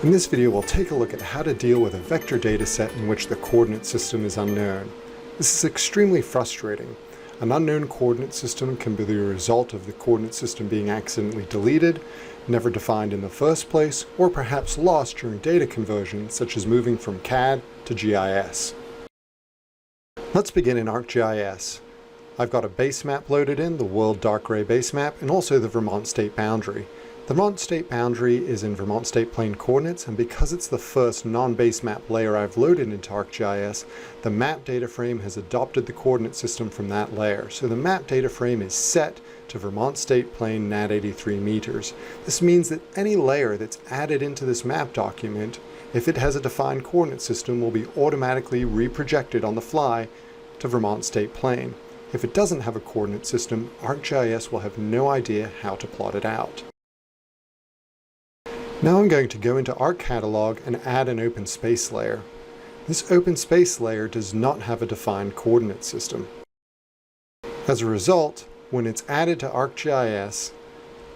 In this video, we'll take a look at how to deal with a vector dataset in which the coordinate system is unknown. This is extremely frustrating. An unknown coordinate system can be the result of the coordinate system being accidentally deleted, never defined in the first place, or perhaps lost during data conversion, such as moving from CAD to GIS. Let's begin in ArcGIS. I've got a base map loaded in, the world dark gray base map, and also the Vermont state boundary. The Vermont state boundary is in Vermont state plane coordinates, and because it's the first non-base map layer I've loaded into ArcGIS, the map data frame has adopted the coordinate system from that layer. So the map data frame is set to Vermont state plane nat 83 meters. This means that any layer that's added into this map document, if it has a defined coordinate system, will be automatically reprojected on the fly to Vermont state plane. If it doesn't have a coordinate system, ArcGIS will have no idea how to plot it out. Now I'm going to go into ArcCatalog and add an open space layer. This open space layer does not have a defined coordinate system. As a result, when it's added to ArcGIS,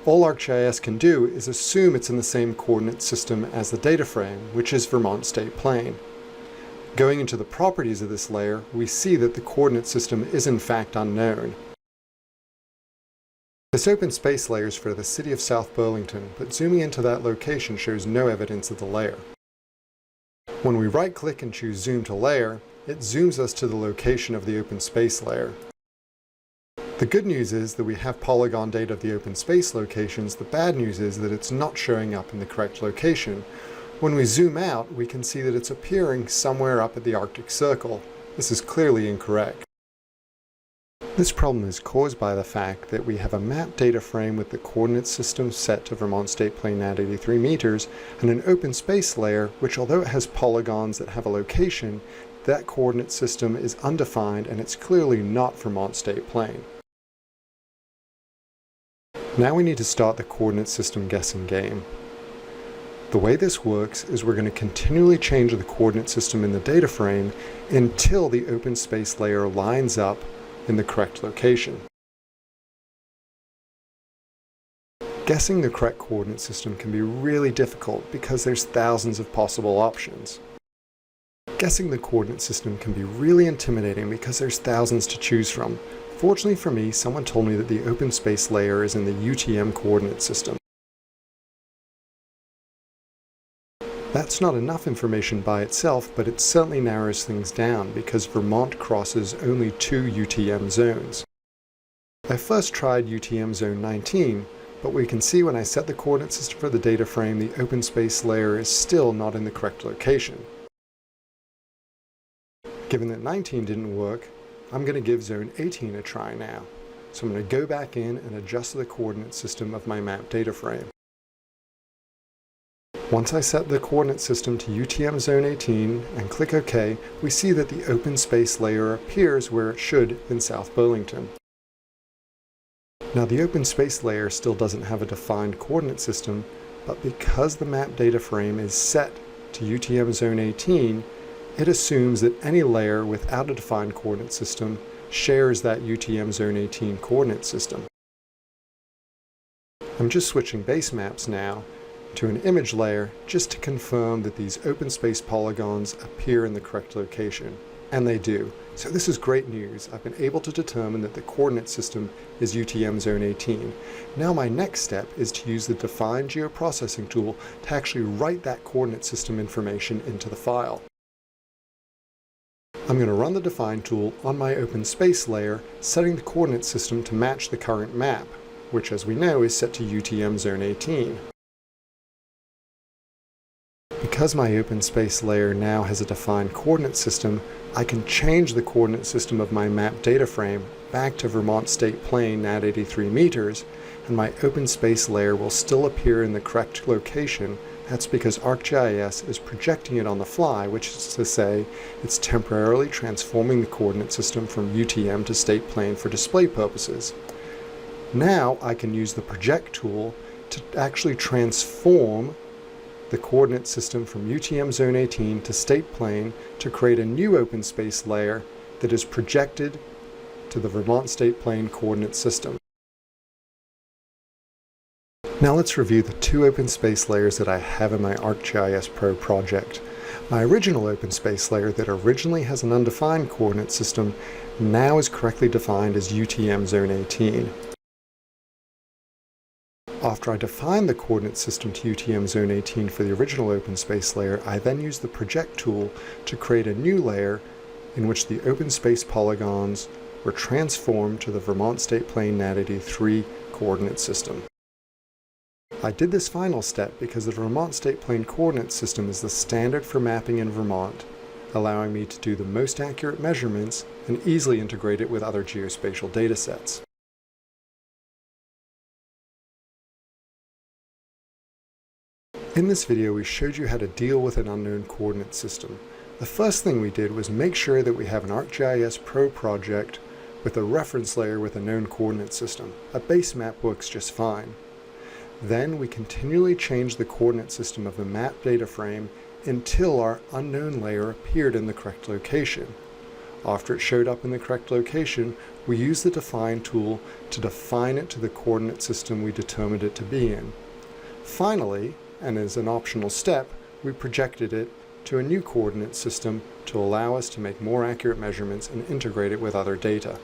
all ArcGIS can do is assume it's in the same coordinate system as the data frame, which is Vermont state plane. Going into the properties of this layer, we see that the coordinate system is in fact unknown. This open space layer is for the city of South Burlington, but zooming into that location shows no evidence of the layer. When we right-click and choose Zoom to Layer, it zooms us to the location of the open space layer. The good news is that we have polygon data of the open space locations. The bad news is that it's not showing up in the correct location. When we zoom out, we can see that it's appearing somewhere up at the Arctic Circle. This is clearly incorrect. This problem is caused by the fact that we have a map data frame with the coordinate system set to Vermont state plane nat 83 meters and an open space layer which, although it has polygons that have a location, that coordinate system is undefined and it's clearly not Vermont state plane. Now we need to start the coordinate system guessing game. The way this works is we're going to continually change the coordinate system in the data frame until the open space layer lines up in the correct location. Guessing the correct coordinate system can be really difficult because there's thousands of possible options. Guessing the coordinate system can be really intimidating because there's thousands to choose from. Fortunately for me, someone told me that the open space layer is in the UTM coordinate system. That's not enough information by itself, but it certainly narrows things down because Vermont crosses only 2 UTM zones. I first tried UTM zone 19, but we can see when I set the coordinate system for the data frame, the open space layer is still not in the correct location. Given that 19 didn't work, I'm going to give zone 18 a try now. So I'm going to go back in and adjust the coordinate system of my map data frame. Once I set the coordinate system to UTM zone 18 and click OK, we see that the open space layer appears where it should in South Burlington. Now the open space layer still doesn't have a defined coordinate system, but because the map data frame is set to UTM zone 18, it assumes that any layer without a defined coordinate system shares that UTM zone 18 coordinate system. I'm just switching base maps now to an image layer just to confirm that these open space polygons appear in the correct location. And they do. So this is great news. I've been able to determine that the coordinate system is UTM zone 18. Now my next step is to use the define geoprocessing tool to actually write that coordinate system information into the file. I'm going to run the define tool on my open space layer, setting the coordinate system to match the current map, which as we know is set to UTM zone 18. Because my open space layer now has a defined coordinate system, I can change the coordinate system of my map data frame back to Vermont state plane nat 83 meters, and my open space layer will still appear in the correct location. That's because ArcGIS is projecting it on the fly, which is to say it's temporarily transforming the coordinate system from UTM to state plane for display purposes. Now I can use the project tool to actually transform the coordinate system from UTM zone 18 to state plane to create a new open space layer that is projected to the Vermont state plane coordinate system. Now let's review the two open space layers that I have in my ArcGIS Pro project. My original open space layer that originally has an undefined coordinate system now is correctly defined as UTM Zone 18. After I defined the coordinate system to UTM Zone 18 for the original open space layer, I then used the project tool to create a new layer in which the open space polygons were transformed to the Vermont State Plane Natity 3 coordinate system. I did this final step because the Vermont State Plane coordinate system is the standard for mapping in Vermont, allowing me to do the most accurate measurements and easily integrate it with other geospatial datasets. In this video, we showed you how to deal with an unknown coordinate system. The first thing we did was make sure that we have an ArcGIS Pro project with a reference layer with a known coordinate system. A base map works just fine. Then we continually changed the coordinate system of the map data frame until our unknown layer appeared in the correct location. After it showed up in the correct location, we used the define tool to define it to the coordinate system we determined it to be in. Finally, and as an optional step, we projected it to a new coordinate system to allow us to make more accurate measurements and integrate it with other data.